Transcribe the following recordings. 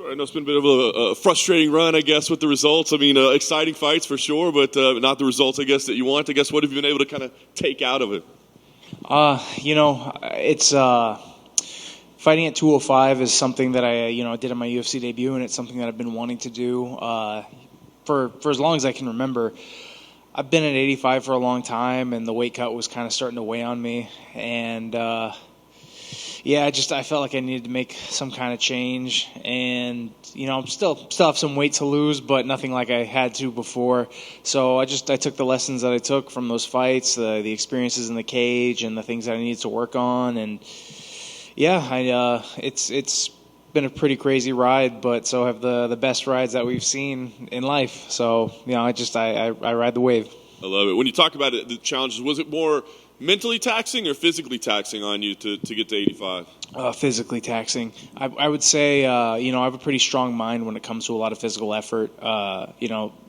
I know it's been a bit of a frustrating run, I guess, with the results. I mean, exciting fights for sure, but not the results, I guess, that you want. I guess what have you been able to kind of take out of it? It's fighting at 205 is something that I did in my UFC debut, and it's something that I've been wanting to do for as long as I can remember. I've been at 85 for a long time, and the weight cut was kind of starting to weigh on me, and I felt like I needed to make some kind of change, and I'm still have some weight to lose, but nothing like I had to before. So I took the lessons that I took from those fights, the experiences in the cage, and the things that I needed to work on, and it's been a pretty crazy ride, but so have the best rides that we've seen in life. So I ride the wave. I love it. When you talk about it, the challenges, was it more mentally taxing or physically taxing on you to get to 85? Physically taxing. I would say, I have a pretty strong mind when it comes to a lot of physical effort.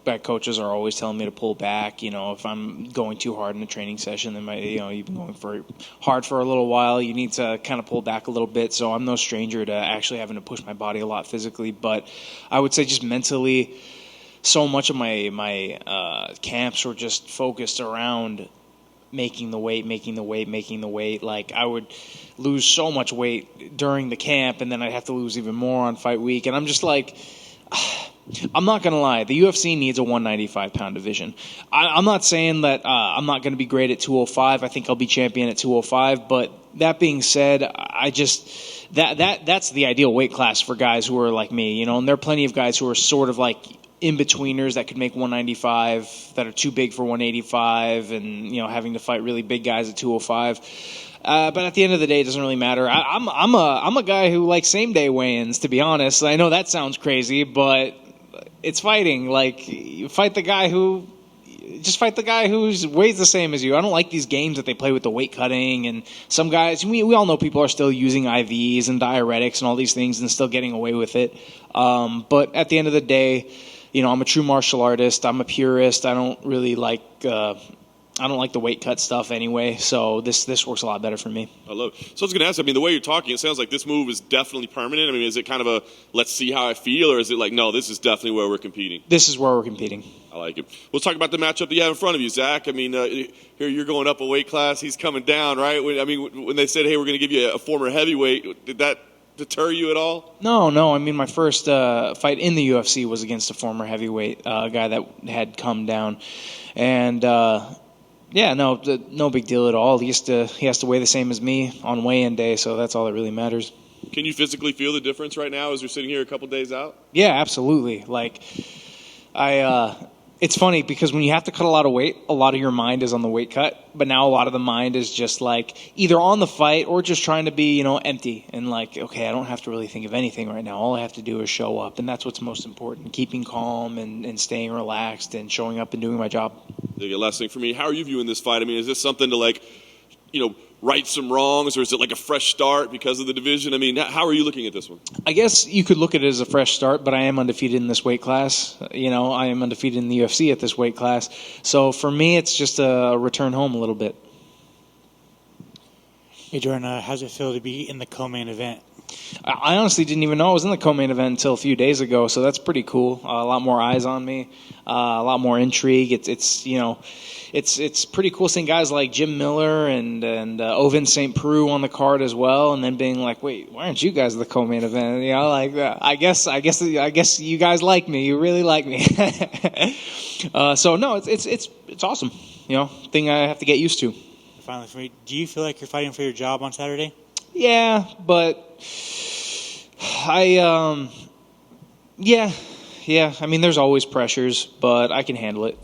Back coaches are always telling me to pull back. If I'm going too hard in a training session, then you've been going hard for a little while. You need to kind of pull back a little bit. So I'm no stranger to actually having to push my body a lot physically. But I would say just mentally, so much of my camps were just focused around making the weight. Like, I would lose so much weight during the camp, and then I'd have to lose even more on fight week. And I'm just like, I'm not going to lie. The UFC needs a 195-pound division. I'm not saying that I'm not going to be great at 205. I think I'll be champion at 205. But that being said, that's the ideal weight class for guys who are like me, and there are plenty of guys who are sort of like in-betweeners that could make 195, that are too big for 185, and having to fight really big guys at 205. But at the end of the day, it doesn't really matter. I'm a guy who likes same-day weigh-ins, to be honest. I know that sounds crazy, but it's fighting. Like, you fight the guy who weighs the same as you. I don't like these games that they play with the weight cutting, and some guys, we all know people are still using IVs and diuretics and all these things and still getting away with it. But at the end of the day, I'm a true martial artist. I'm a purist. I don't really like the weight cut stuff anyway, so this works a lot better for me. I love it. So I was going to ask, the way you're talking, it sounds like this move is definitely permanent. Is it kind of a let's see how I feel, or is it like, no, this is definitely where we're competing? This is where we're competing. I like it. Let's talk about the matchup that you have in front of you, Zach. Here you're going up a weight class. He's coming down, right? When they said, hey, we're going to give you a former heavyweight, did that deter you at all? No. My first fight in the UFC was against a former heavyweight, guy that had come down. And no big deal at all. He has to weigh the same as me on weigh-in day, so that's all that really matters. Can you physically feel the difference right now as you're sitting here a couple days out? Yeah, absolutely. Like, it's funny because when you have to cut a lot of weight, a lot of your mind is on the weight cut, but now a lot of the mind is just like either on the fight or just trying to be, empty and like, okay, I don't have to really think of anything right now. All I have to do is show up, and that's what's most important, keeping calm and staying relaxed and showing up and doing my job. The last thing for me, how are you viewing this fight? Is this something to right some wrongs, or is it like a fresh start because of the division? How are you looking at this one? I guess you could look at it as a fresh start, but I am undefeated in this weight class. I am undefeated in the UFC at this weight class. So for me, it's just a return home a little bit. Hey, Jordan, how's it feel to be in the co-main event? I honestly didn't even know I was in the co-main event until a few days ago, so that's pretty cool. A lot more eyes on me, a lot more intrigue. It's pretty cool seeing guys like Jim Miller and Ovin St. Preux on the card as well, and then being like, wait, why aren't you guys in the co-main event? I guess you guys like me. You really like me. So no, it's awesome. Thing I have to get used to. Finally, for me, do you feel like you're fighting for your job on Saturday? Yeah, but yeah. There's always pressures, but I can handle it.